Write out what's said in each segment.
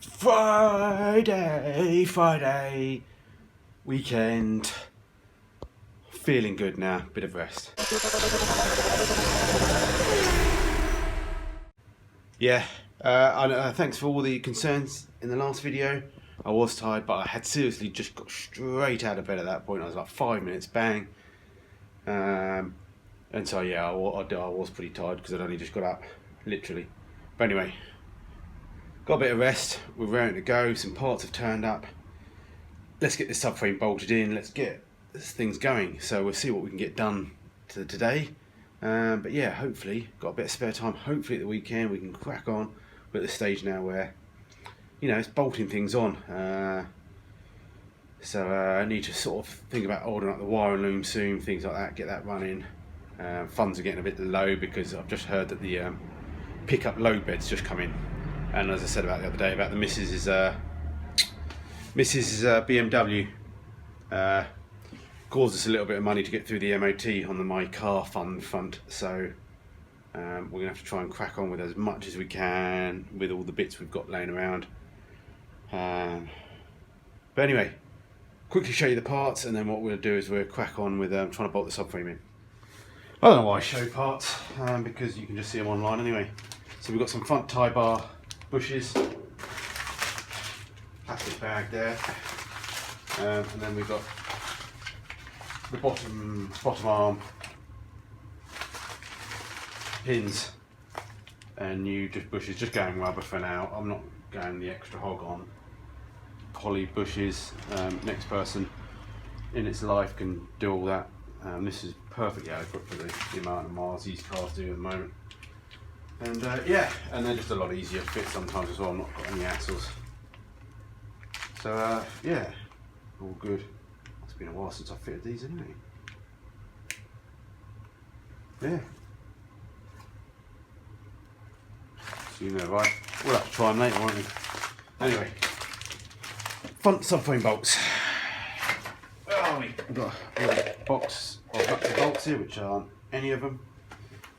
Friday, weekend. Feeling good now, bit of rest. Yeah, thanks for all the concerns in the last video. I was tired, but I had seriously just got straight out of bed at that point. I was like 5 minutes, bang. And so yeah, I was pretty tired because I'd only just got up, literally. But anyway, got a bit of rest, we're ready to go, some parts have turned up. Let's get this subframe bolted in, let's get this things going. So we'll see what we can get done today. But yeah, hopefully, got a bit of spare time, hopefully at the weekend we can crack on. We're at the stage now where, you know, it's bolting things on. So I need to sort of think about ordering up the wire and loom soon, things like that, get that running. Funds are getting a bit low because I've just heard that the pickup load bed's just come in. And as I said about the other day about the Mrs.'s BMW, caused us a little bit of money to get through the MOT on the My Car Fund front. So we're going to have to try and crack on with as much as we can with all the bits we've got laying around. But anyway, quickly show you the parts, and then what we'll do is we'll crack on with trying to bolt the subframe in. I don't know why I show parts, because you can just see them online anyway. So we've got some front tie bar bushes, plastic bag there, and then we've got the bottom arm pins and new bushes, just going rubber for now. I'm not going the extra hog on poly bushes. Next person in its life can do all that. This is perfectly adequate for the amount of miles these cars do at the moment. And yeah, and they're just a lot easier to fit sometimes as well. I've not got any hassles. So yeah, all good. It's been a while since I fitted these anyway. Yeah. So you know, right? We'll have to try them later, won't we? Anyway, front subframe bolts. We've got a box of nuts and bolts here, which aren't any of them.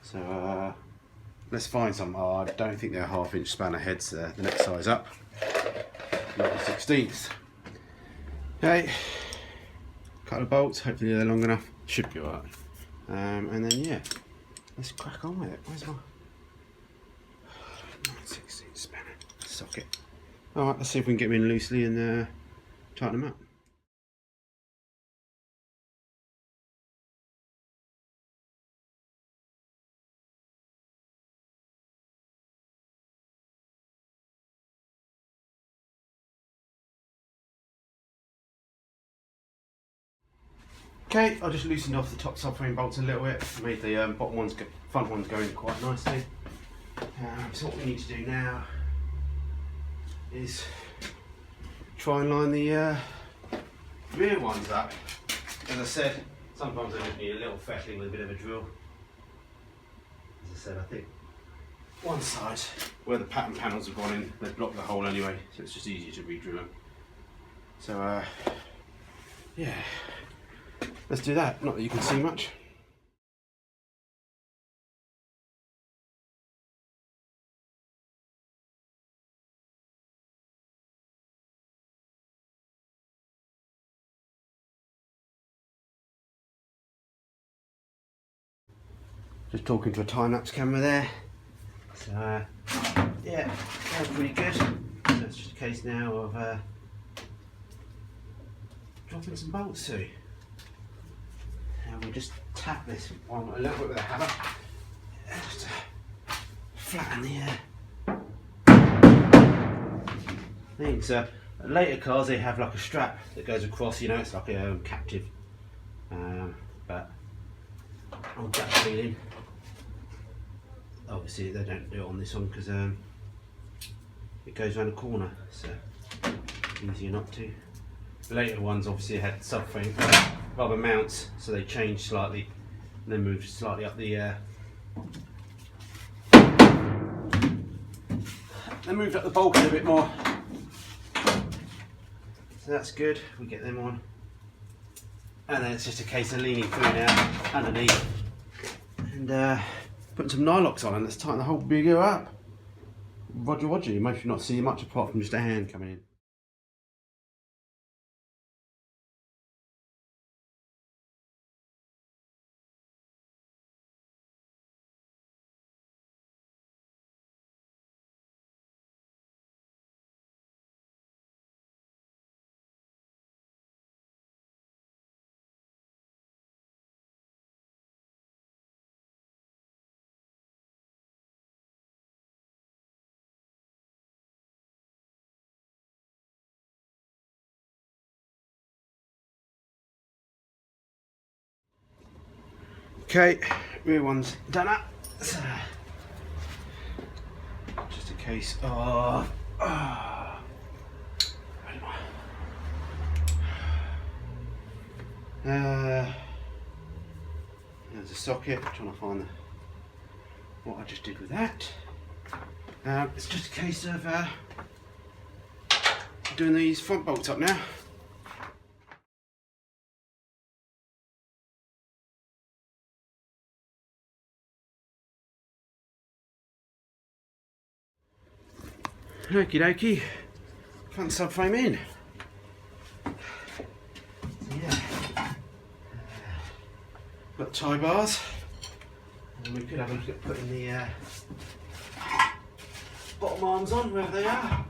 So let's find some. Oh, I don't think they're 1/2 inch spanner heads. The next size up, not the 16th. Okay, couple of bolts. Hopefully they're long enough. Should be alright. And then yeah, let's crack on with it. Where's my 16th spanner socket? All right, let's see if we can get them in loosely and tighten them up. Okay, I just loosened off the top subframe bolts a little bit, made the bottom ones, front ones go in quite nicely. So what we need to do now is try and line the rear ones up. As I said, sometimes they just need a little fettling with a bit of a drill. As I said, I think one side where the pattern panels have gone in, they've blocked the hole anyway, so it's just easier to re-drill them. So yeah. Let's do that, not that you can see much. Just talking to a time-lapse camera there. So yeah, that's pretty good. So it's just a case now of dropping some bolts through. And we'll just tap this one a little bit with a hammer, just to flatten the thing. So later cars, they have like a strap that goes across, you know, it's like a captive. But on gut feeling, obviously they don't do it on this one because it goes around the corner, so easier not to. The later ones obviously had subframe rubber mounts, so they changed slightly and then moved slightly up the bulkhead a bit more. So that's good, we get them on. And then it's just a case of leaning through now underneath and putting some nylocks on, and let's tighten the whole bigger up. Roger, Roger. You might not see much apart from just a hand coming in. Okay, rear one's done up. So, just a case of there's a socket. Trying to find what I just did with that. It's just a case of doing these front bolts up now. Okie dokie, front subframe in. Yeah, got tie bars, and we could have a look at putting the bottom arms on wherever they are.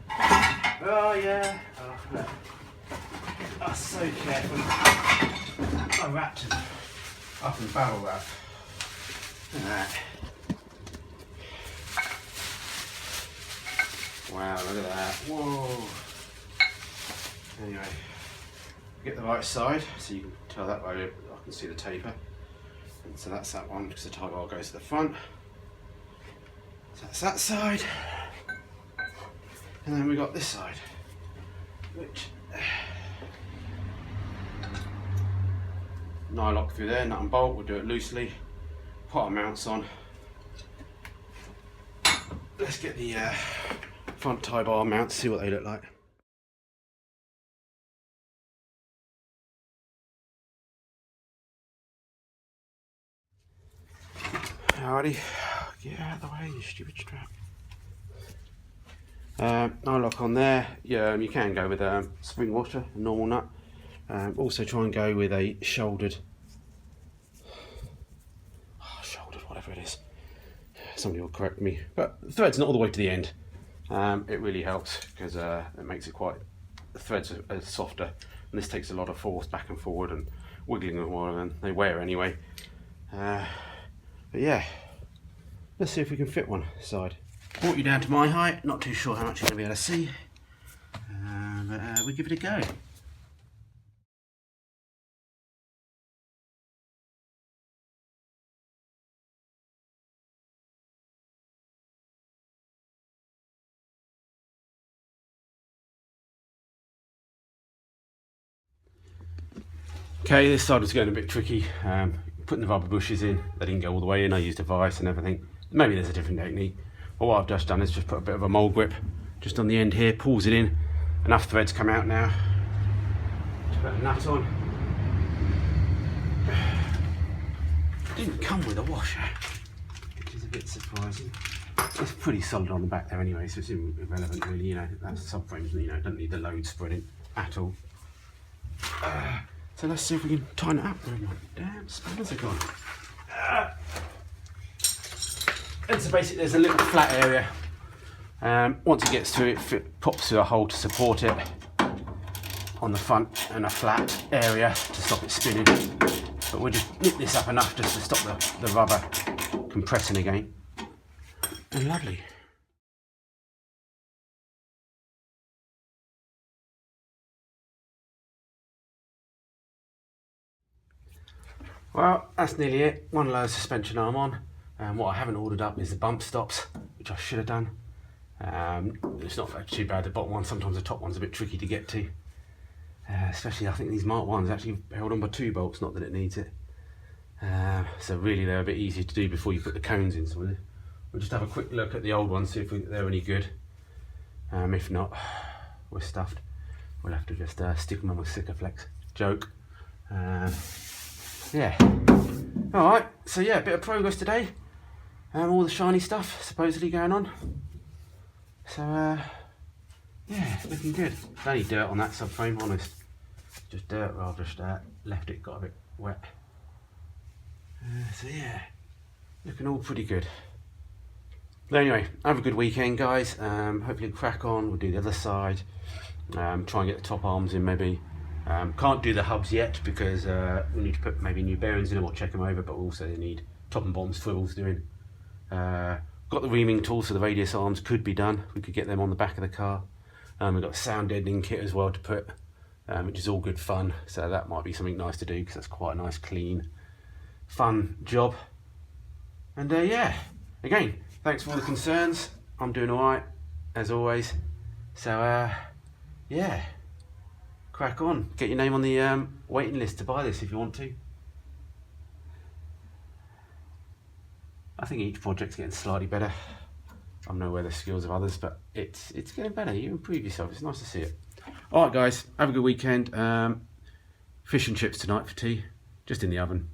Oh yeah, I'm so careful. I wrapped them up in barrel wrap. Look at that. Wow, look at that. Whoa. Anyway, get the right side so you can tell that way. I can see the taper. And so that's that one because the tie bar goes to the front. So that's that side. And then we got this side, which nylock through there, nut and bolt. We'll do it loosely. Put our mounts on. Let's get the front tie bar mounts, see what they look like. Alrighty, get out of the way, you stupid strap. Nylock on there. Yeah, you can go with a spring washer, a normal nut. Also try and go with a shouldered, whatever it is. Somebody will correct me, but the thread's not all the way to the end. It really helps because it makes it quite, the threads are softer, and this takes a lot of force back and forward and wiggling and whatever, and they wear anyway. But yeah, let's see if we can fit one side. Brought you down to my height, not too sure how much you're going to be able to see, but we give it a go. Okay, this side was going a bit tricky. Putting the rubber bushes in, they didn't go all the way in. I used a vise and everything. Maybe there's a different technique. But what I've just done is just put a bit of a mould grip just on the end here, pulls it in. Enough threads come out now. Just put a nut on. Didn't come with a washer, which is a bit surprising. It's pretty solid on the back there anyway, so it's irrelevant really. You know, that's subframes. You know, don't need the load spreading at all. So let's see if we can tighten it up. Where my damn spanners are gone. And so basically there's a little flat area. Once it gets through it pops through a hole to support it on the front, and a flat area to stop it spinning. But we'll just nip this up enough just to stop the rubber compressing again. And lovely. Well, that's nearly it. One lower suspension arm on. What I haven't ordered up is the bump stops, which I should have done. It's not too bad, the bottom one. Sometimes the top one's a bit tricky to get to. Especially I think these Mark 1s actually held on by 2 bolts, not that it needs it. So really they're a bit easier to do before you put the cones in. So we'll just have a quick look at the old ones, see if they're any good. If not, we're stuffed. We'll have to just stick them on with Sikaflex. Joke. Yeah. Alright, so yeah, a bit of progress today. All the shiny stuff supposedly going on. So yeah, looking good. Only dirt on that subframe, honest. Just dirt where I've just left it, got a bit wet. So yeah, looking all pretty good. But anyway, have a good weekend, guys. Hopefully crack on. We'll do the other side. Try and get the top arms in maybe. Can't do the hubs yet because we need to put maybe new bearings in them or check them over, but we also need top and bottom swivels doing. Got the reaming tool, so the radius arms could be done. We could get them on the back of the car. We've got a sound deadening kit as well to put, which is all good fun. So that might be something nice to do because that's quite a nice, clean, fun job. And yeah, again, thanks for all the concerns. I'm doing all right, as always. So yeah, crack on. Get your name on the waiting list to buy this if you want to. I think each project's getting slightly better. I'm nowhere the skills of others, but it's getting better. You improve yourself. It's nice to see it. All right, guys, have a good weekend. Fish and chips tonight for tea, just in the oven.